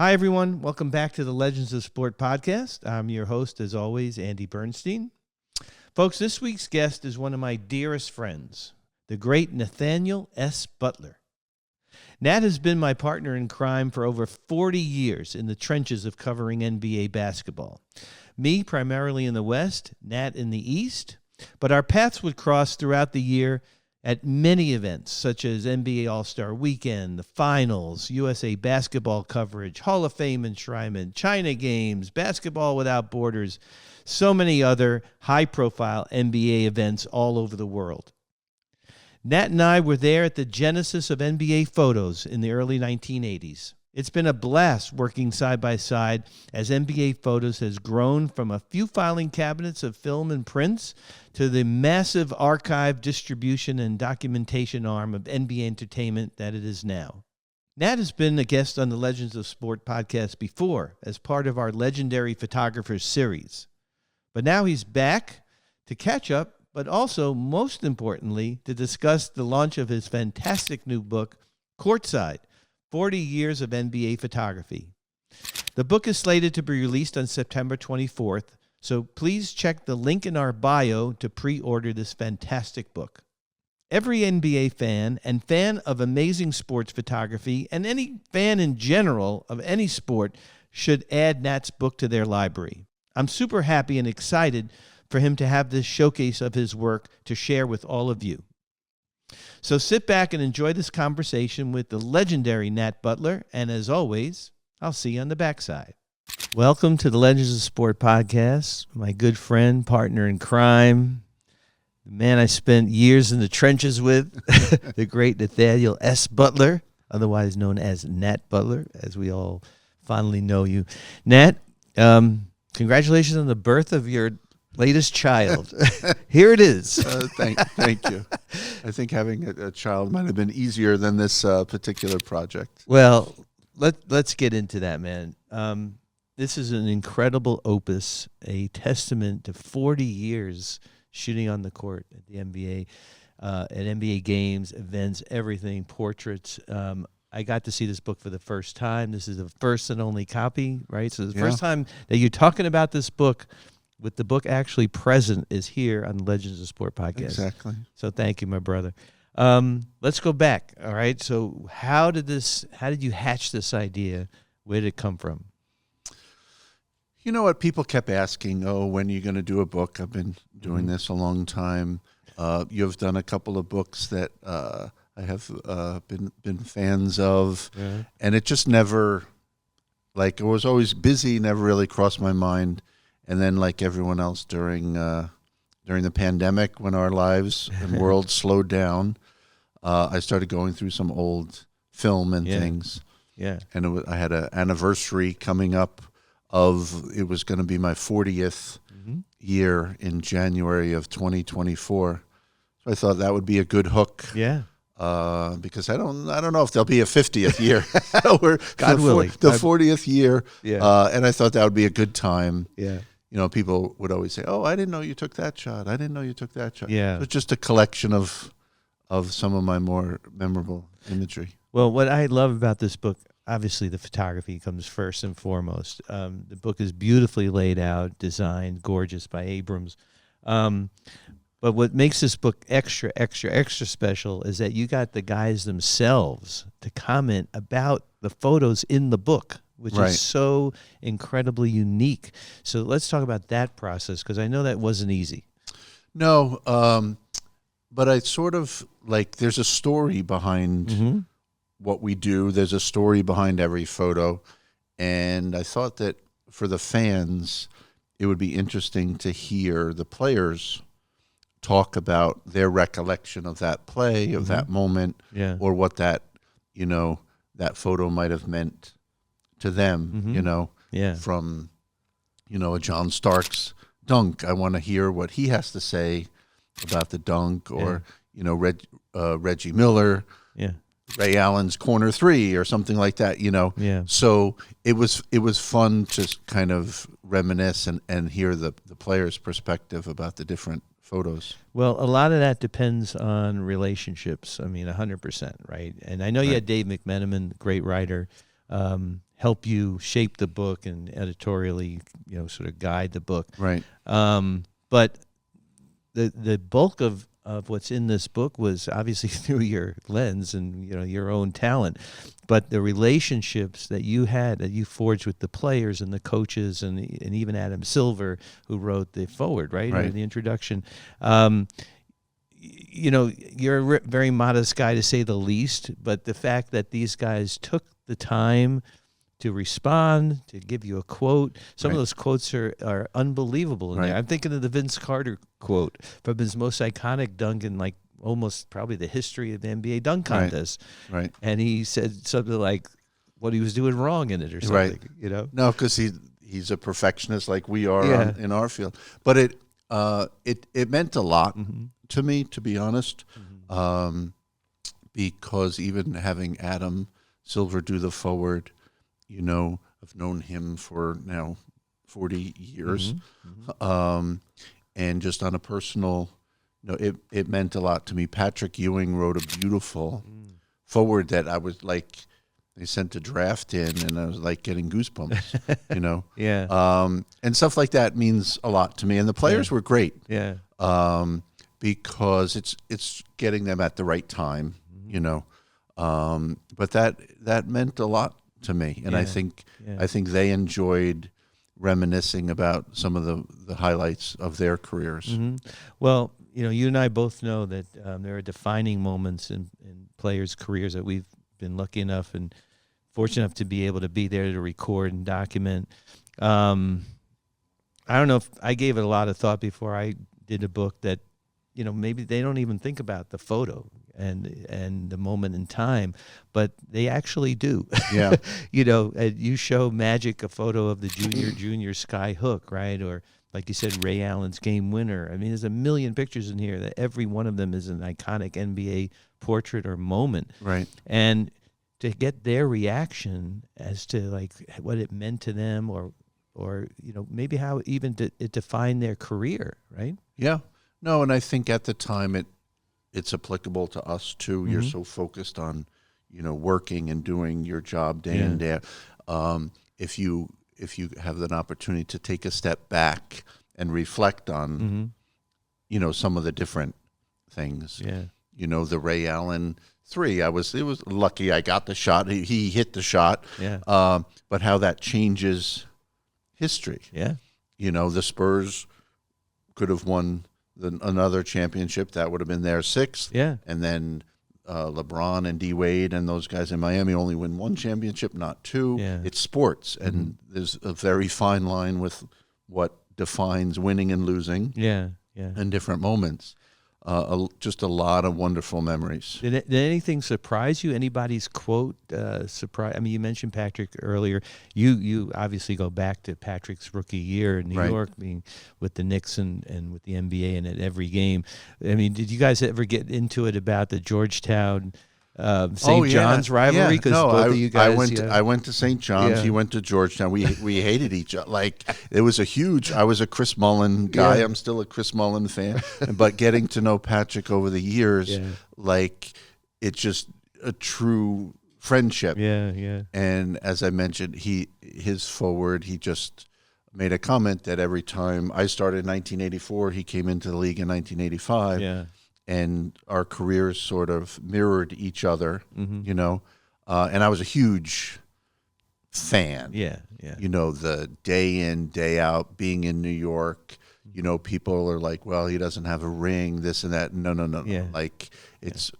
Hi, everyone. Welcome back to the Legends of Sport podcast. I'm your host, as always, Andy Bernstein. Folks, this week's guest is one of my dearest friends, the great Nathaniel S. Butler. Nat has been my partner in crime for over 40 years in the trenches of covering NBA basketball. Me, primarily in the West, Nat in the East, but our paths would cross throughout the year at many events, such as NBA All-Star Weekend, the Finals, USA Basketball coverage, Hall of Fame enshrinement, China Games, Basketball Without Borders, so many other high-profile NBA events all over the world. Nat and I were there at the genesis of NBA photos in the early 1980s. It's been a blast working side by side as NBA Photos has grown from a few filing cabinets of film and prints to the massive archive distribution and documentation arm of NBA Entertainment that it is now. Nat has been a guest on the Legends of Sport podcast before as part of our Legendary Photographers series. But now he's back to catch up, but also, most importantly, to discuss the launch of his fantastic new book, Courtside, 40 Years of NBA Photography. The book is slated to be released on September 24th, so please check the link in our bio to pre-order this fantastic book. Every NBA fan and fan of amazing sports photography and any fan in general of any sport should add Nat's book to their library. I'm super happy and excited for him to have this showcase of his work to share with all of you. So sit back and enjoy this conversation with the legendary Nat Butler, and as always, I'll see you on the backside. Welcome to the Legends of Sport podcast, my good friend, partner in crime, the man I spent years in the trenches with, the great Nathaniel S. Butler, otherwise known as Nat Butler, as we all fondly know you. Nat, congratulations on the birth of your latest child. Here it is. Thank you. I think having a child might have been easier than this particular project. Well, let's get into that, man. This is an incredible opus, a testament to 40 years shooting on the court at the NBA, at NBA games, events, everything, portraits. I got to see this book for the first time. This is the first and only copy, right? So the first time that you're talking about this book with the book actually present is here on the Legends of Sport podcast. Exactly. So thank you, my brother. Let's go back. All right. So how did you hatch this idea? Where did it come from? You know what? People kept asking, when are you going to do a book? I've been doing this a long time. You've done a couple of books that I have been fans of. Yeah. And it just never, I was always busy, never really crossed my mind. And then, like everyone else during the pandemic, when our lives and world slowed down, I started going through some old film and things. Yeah. And I had an anniversary coming up it was going to be my 40th year in January of 2024. So I thought that would be a good hook. Yeah. Because I don't know if there'll be a 50th year. God willing. The 40th year. Yeah. And I thought that would be a good time. Yeah. You know, people would always say, I didn't know you took that shot. I didn't know you took that shot. Yeah. It was just a collection of some of my more memorable imagery. Well, what I love about this book, obviously the photography comes first and foremost. The book is beautifully laid out, designed, gorgeous by Abrams. But what makes this book extra, extra, extra special is that you got the guys themselves to comment about the photos in the book, which is so incredibly unique. So let's talk about that process, because I know that wasn't easy. No, but I sort of, there's a story behind what we do. There's a story behind every photo. And I thought that for the fans, it would be interesting to hear the players talk about their recollection of that play, of that moment, or what that photo might have meant to them, from, a John Starks dunk. I want to hear what he has to say about the dunk, or, Reggie Miller, Ray Allen's corner three, or something like that, So it was fun to kind of reminisce and hear the player's perspective about the different photos. Well, a lot of that depends on relationships. I mean, 100%, right? And I know you had Dave McMenamin, great writer, help you shape the book and editorially, sort of guide the book. Right. But the bulk of what's in this book was obviously through your lens and your own talent, but the relationships that you forged with the players and the coaches and even Adam Silver, who wrote the foreword, right? Or the introduction. You're a very modest guy, to say the least, but the fact that these guys took the time to respond, to give you a quote. Some of those quotes are unbelievable in there. I'm thinking of the Vince Carter quote from his most iconic dunk in almost probably the history of the NBA dunk contest. Right. And he said something like what he was doing wrong in it or something, No, because he's a perfectionist like we are in our field. But it meant a lot to me, to be honest, because even having Adam Silver do the foreword, I've known him for now 40 years. And just on a personal, it meant a lot to me. Patrick Ewing wrote a beautiful foreword that I was like, they sent a draft in and I was like getting goosebumps, Yeah. And stuff like that means a lot to me. And the players were great. Yeah. Because it's getting them at the right time, but that meant a lot to me, and I think they enjoyed reminiscing about some of the highlights of their careers. Well, you and I both know that there are defining moments in players' careers that we've been lucky enough and fortunate enough to be able to be there to record and document. I don't know if I gave it a lot of thought before I did a book that, maybe they don't even think about the photo and the moment in time, but they actually do. Yeah. You show Magic a photo of the junior sky hook, right? Or like you said, Ray Allen's game winner. I mean, there's a million pictures in here that every one of them is an iconic NBA portrait or moment. Right. And to get their reaction as to what it meant to them or maybe how even it defined their career, right? Yeah. No, and I think at the time it's applicable to us too. You're so focused on, working and doing your job day in, day out. If you have an opportunity to take a step back and reflect on, some of the different things. Yeah. The Ray Allen 3. It was lucky I got the shot. He hit the shot. Yeah. But how that changes history. Yeah. The Spurs could have won another championship. That would have been their 6th. Yeah. And then LeBron and D Wade and those guys in Miami only win 1 championship, not 2. Yeah. It's sports, and there's a very fine line with what defines winning and losing. Yeah. Yeah. And different moments. Just a lot of wonderful memories. Did anything surprise you? Anybody's quote surprise? I mean, you mentioned Patrick earlier. You obviously go back to Patrick's rookie year in New York, being with the Knicks and with the NBA and at every game. I mean, did you guys ever get into it about the Georgetown St. John's rivalry? Because both of you guys, I went to St. John's. He went to Georgetown. We hated each other. It was I was a Chris Mullin guy. I'm still a Chris Mullin fan. But getting to know Patrick over the years, it's just a true friendship. Yeah, yeah. And as I mentioned, his foreword, he just made a comment that every time I started in 1984, he came into the league in 1985. Yeah. And our careers sort of mirrored each other, and I was a huge fan. Yeah, yeah. The day in, day out, being in New York, people are like, well, he doesn't have a ring, this and that. No. Yeah.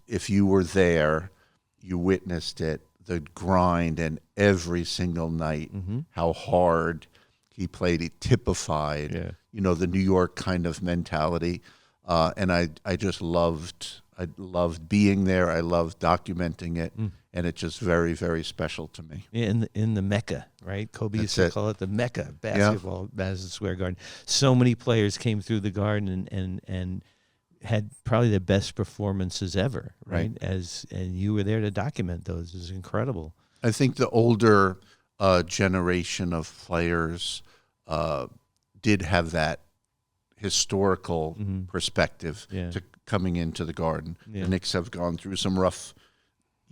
If you were there, you witnessed it, the grind, and every single night, how hard he played. He typified, the New York kind of mentality. And I just loved being there. I loved documenting it, and it's just very, very special to me. Yeah, in the Mecca, right? Kobe used to call it the Mecca of basketball, Madison Square Garden. So many players came through the Garden and had probably the best performances ever, right? And you were there to document those. It was incredible. I think the older generation of players did have that historical perspective to coming into the Garden. The Knicks have gone through some rough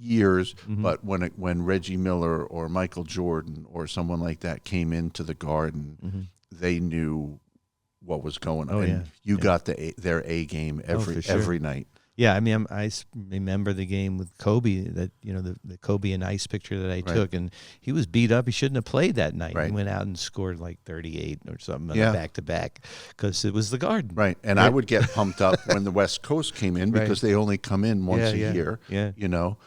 years, but when Reggie Miller or Michael Jordan or someone like that came into the Garden, they knew what was going on. Oh, and yeah. you got their A game for sure. every night. Yeah, I mean, I remember the game with Kobe, that the Kobe and Ice picture that I took, and he was beat up. He shouldn't have played that night. Right. He went out and scored like 38 or something on Yeah. the back-to-back because it was the Garden. Right, and I would get pumped up when the West Coast came in because they only come in once a year. Yeah. You know,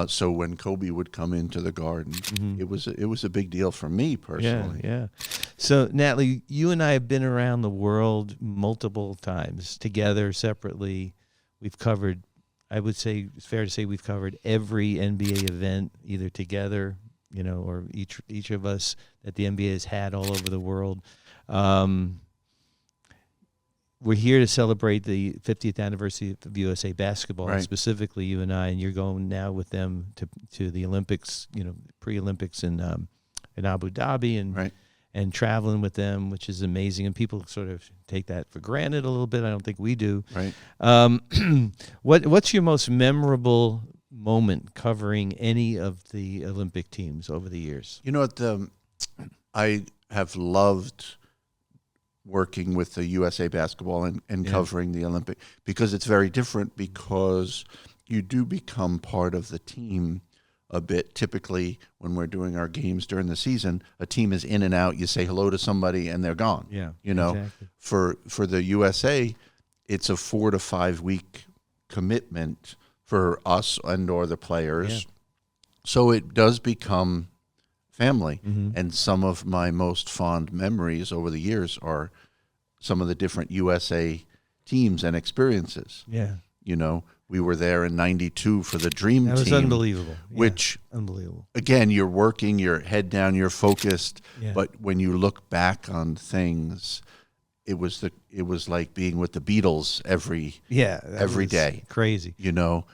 so when Kobe would come into the Garden, it was a big deal for me personally. Yeah. So, Natalie, you and I have been around the world multiple times, together, separately. We've covered, I would say, it's fair to say we've covered every NBA event, either together, or each of us that the NBA has had all over the world. We're here to celebrate the 50th anniversary of USA basketball, Right. specifically you and I, and you're going now with them to the Olympics, pre-Olympics in Abu Dhabi, and Right. and traveling with them, which is amazing. And people sort of take that for granted a little bit. I don't think we do. Right. What's your most memorable moment covering any of the Olympic teams over the years? You know what? I have loved working with the USA basketball and covering the Olympic, because it's very different, because you do become part of the team a bit. Typically, when we're doing our games during the season, a team is in and out. You say hello to somebody and they're gone. Yeah, Exactly. For the USA, it's a 4 to 5 week commitment for us and or the players. Yeah. So it does become family. Mm-hmm. And some of my most fond memories over the years are some of the different USA teams and experiences. Yeah. We were there in '92 for the Dream Team. That was unbelievable. Yeah, Which, unbelievable. again, you're working, your head down, you're focused. Yeah. But when you look back on things, it was like being with the Beatles every day. Crazy. I know.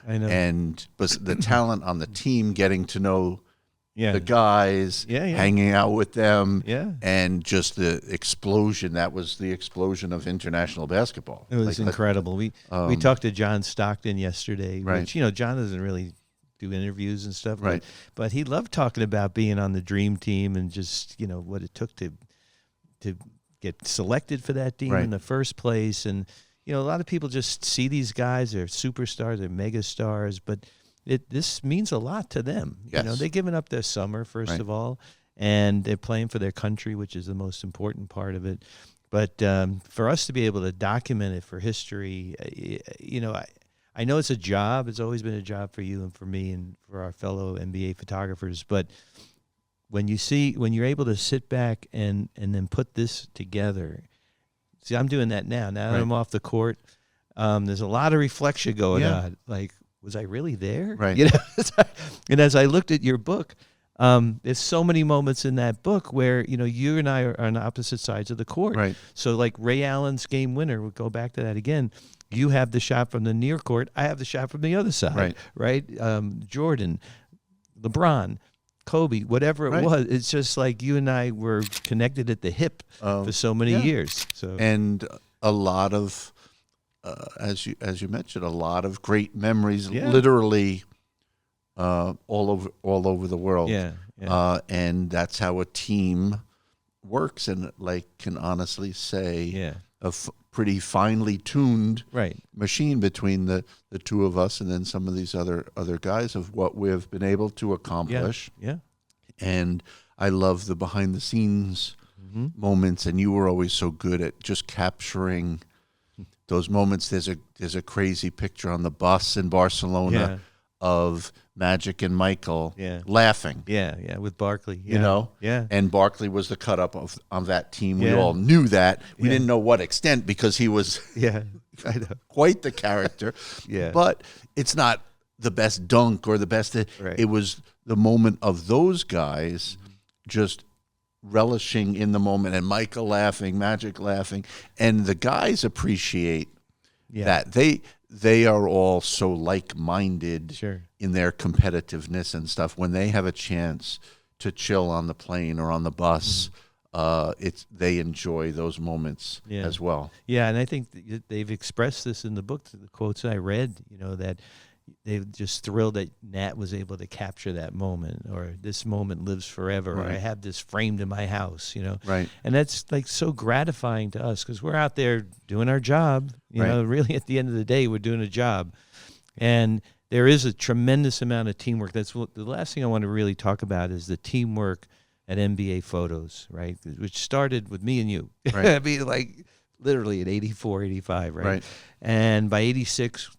But the talent on the team, getting to know the guys, hanging out with them, and just the explosion. That was the explosion of international basketball. It was incredible. We talked to John Stockton yesterday, which, John doesn't really do interviews and stuff, right? But he loved talking about being on the Dream Team and just, what it took to get selected for that team in the first place. And, a lot of people just see these guys, they're superstars, they're mega stars, but this means a lot to them. Yes. They're giving up their summer, first of all, and they're playing for their country, which is the most important part of it. But for us to be able to document it for history, I know it's a job. It's always been a job for you and for me and for our fellow NBA photographers. But when you're able to sit back and then put this together, see, I'm doing that now. Now that I'm off the court, there's a lot of reflection going on. Like, was I really there? Right. And as I looked at your book, there's so many moments in that book where, you and I are on opposite sides of the court. Right. So like Ray Allen's game winner, we'll go back to that again. You have the shot from the near court. I have the shot from the other side. Right. Jordan, LeBron, Kobe, whatever it was. It's just like you and I were connected at the hip for so many years. So and a lot of, as you mentioned, a lot of great memories, literally all over the world. And that's how a team works, and can honestly say a pretty finely tuned machine between the two of us, and then some of these other guys, of what we've been able to accomplish. And I love the behind the scenes moments, and you were always so good at just capturing those moments. There's a crazy picture on the bus in Barcelona of Magic and Michael laughing. With Barkley. And Barkley was the cut up on that team. We all knew that. We didn't know what extent, because he was I know. quite the character. But it's not the best dunk or the best. It was the moment of those guys just relishing in the moment, and Michael laughing, Magic laughing, and the guys appreciate that. They are all so like-minded in their competitiveness and stuff. When they have a chance to chill on the plane or on the bus, they enjoy those moments as well. And I think they've expressed this in the book, the quotes I read, that they're just thrilled that Nat was able to capture that moment, or this moment lives forever, or I have this framed in my house, Right. And that's like so gratifying to us because we're out there doing our job. You know, really at the end of the day, we're doing a job. And there is a tremendous amount of teamwork. That's the last thing I want to really talk about is the teamwork at NBA Photos, right? Which started with me and you. Right. I mean, like literally at 84, 85, right? And by 86,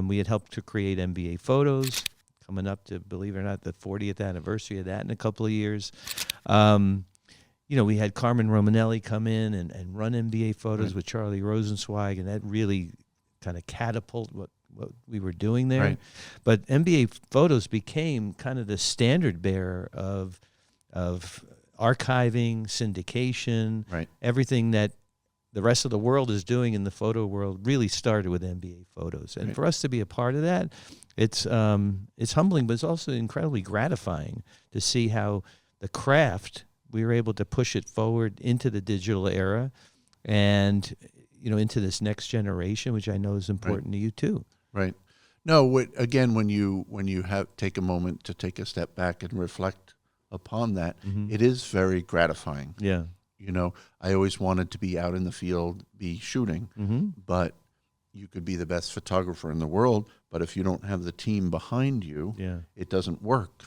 we had helped to create NBA Photos, coming up to, believe it or not, the 40th anniversary of that in a couple of years. We had Carmen Romanelli come in and run NBA Photos with Charlie Rosenzweig, and that really kind of catapulted what we were doing there. Right. But NBA Photos became kind of the standard bearer of archiving, syndication, everything that the rest of the world is doing in the photo world really started with NBA Photos. And for us to be a part of that, it's humbling, but it's also incredibly gratifying to see how the craft, we were able to push it forward into the digital era and, into this next generation, which I know is important to you too. Right. No, when you take a moment to take a step back and reflect upon that, it is very gratifying. Yeah. I always wanted to be out in the field, be shooting, but you could be the best photographer in the world, but if you don't have the team behind you, it doesn't work.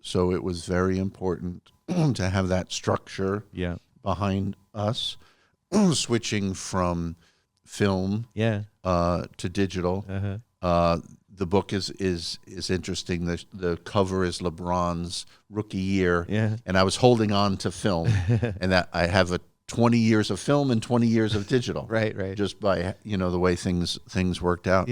So it was very important to have that structure behind us, switching from film to digital. The book is interesting. The cover is LeBron's rookie year, and I was holding on to film, and that I have 20 years of film and 20 years of digital, right, just by the way things worked out.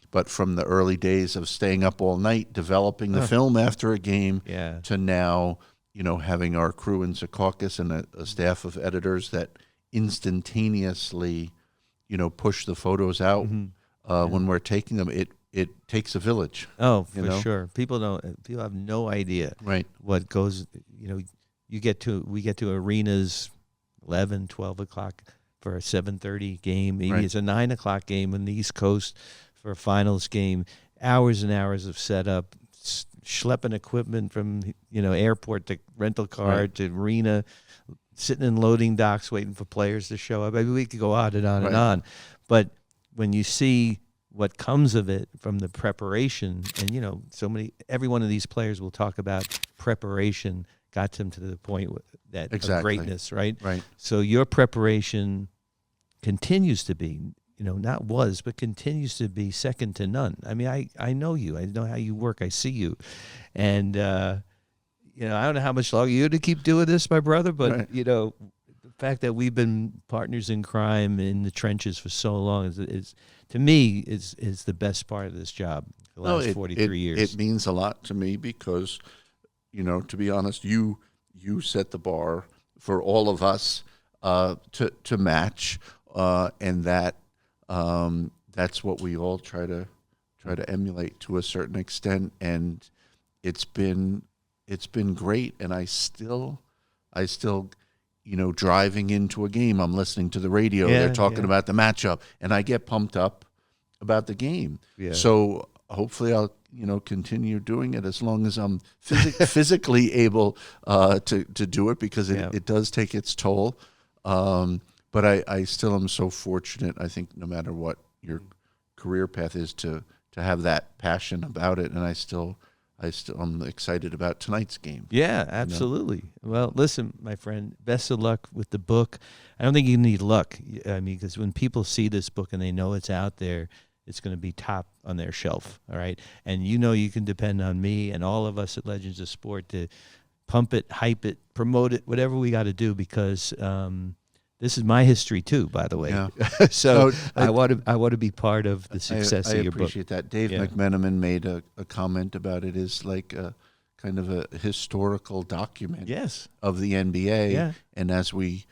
But from the early days of staying up all night developing the film after a game, to now having our crew in Secaucus and a staff of editors that instantaneously push the photos out. When we're taking them, it takes a village. Oh, for sure. People have no idea what goes, we get to arenas 11, 12 o'clock for a 7:30 game. Maybe it's a 9 o'clock game on the East Coast for a finals game. Hours and hours of setup, schlepping equipment from, airport to rental car to arena, sitting in loading docks waiting for players to show up. I mean, we could go on and on and on. But when you see what comes of it from the preparation, and every one of these players will talk about preparation got them to the point that of greatness, right? So your preparation continues to be, not was, but continues to be second to none. I mean, I know you. I know how you work. I see you, and I don't know how much longer you're to keep doing this, my brother, but the fact that we've been partners in crime in the trenches for so long is to me is the best part of this job. The last 43 years. It means a lot to me because, to be honest, you set the bar for all of us to match, and that's what we all try to emulate to a certain extent, and it's been great, and I still driving into a game, I'm listening to the radio. They're talking about the matchup, and I get pumped up about the game. So hopefully I'll, continue doing it as long as I'm physically able to do it, because it does take its toll. But I still am so fortunate, I think, no matter what your career path is, to have that passion about it, and I'm excited about tonight's game. Yeah, absolutely. Well, listen, my friend, best of luck with the book. I don't think you need luck. I mean, because when people see this book and they know it's out there, it's going to be top on their shelf, all right? And you can depend on me and all of us at Legends of Sport to pump it, hype it, promote it, whatever we got to do, because this is my history too, by the way. Yeah. So I want to be part of the success of your book. I appreciate that. Dave McMenamin made a comment about it is like a kind of a historical document of the NBA. Yeah. And as we,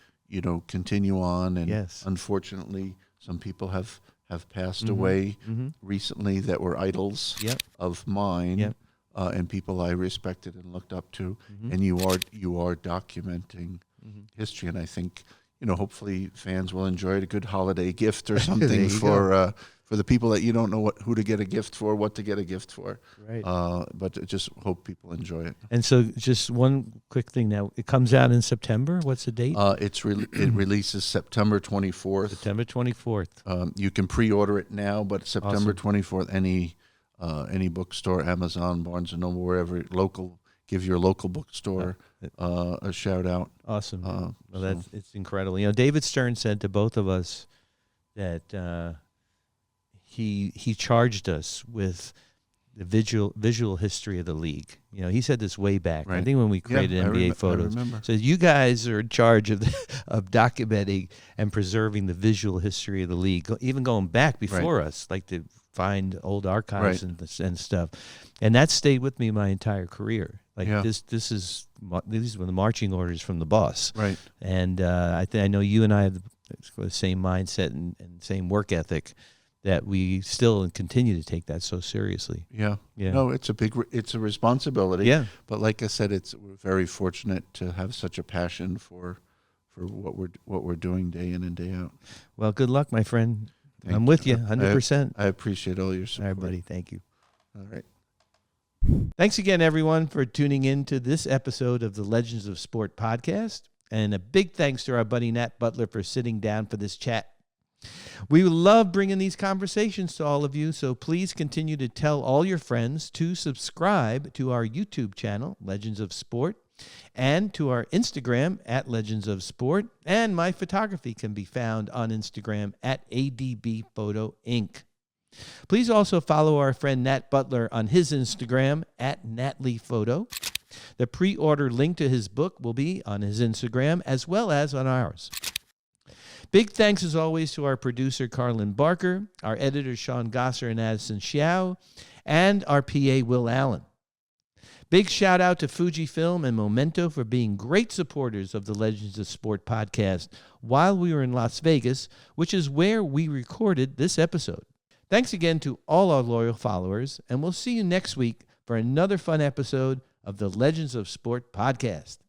continue on, and Yes. unfortunately some people have passed away recently that were idols of mine, and people I respected and looked up to. And you are documenting history, and I think hopefully fans will enjoy it, a good holiday gift or something for for the people that you don't know who to get a gift for, what to get a gift for. Right. But I just hope people enjoy it. And so just one quick thing now. It comes out in September. What's the date? It releases September 24th. September 24th. You can pre-order it now, but September Awesome. 24th, any bookstore, Amazon, Barnes & Noble, wherever local, give your local bookstore a shout out. Awesome. Well, it's incredible. You know, David Stern said to both of us that he charged us with the visual history of the league. You know, he said this way back. Right. I think when we created NBA photos. I remember. So you guys are in charge of documenting and preserving the visual history of the league, even going back before us, like to find old archives and stuff. And that stayed with me my entire career. Like these were the marching orders from the boss. Right. And I know you and I have the same mindset and same work ethic, that we still continue to take that so seriously. Yeah. Yeah. No, it's a responsibility. Yeah. But like I said, we're very fortunate to have such a passion for what we're doing day in and day out. Well, good luck, my friend. Thank I'm with you 100%. I appreciate all your support. All right, buddy. Thank you. All right. Thanks again, everyone, for tuning in to this episode of the Legends of Sport podcast. And a big thanks to our buddy Nat Butler for sitting down for this chat. We love bringing these conversations to all of you, so please continue to tell all your friends to subscribe to our YouTube channel, Legends of Sport, and to our Instagram at Legends of Sport. And my photography can be found on Instagram at ADB Photo Inc. Please also follow our friend Nat Butler on his Instagram at Natley Photo. The pre-order link to his book will be on his Instagram as well as on ours. Big thanks, as always, to our producer, Carlin Barker, our editors, Sean Gosser and Addison Xiao, and our PA, Will Allen. Big shout out to Fujifilm and Memento for being great supporters of the Legends of Sport podcast while we were in Las Vegas, which is where we recorded this episode. Thanks again to all our loyal followers, and we'll see you next week for another fun episode of the Legends of Sport podcast.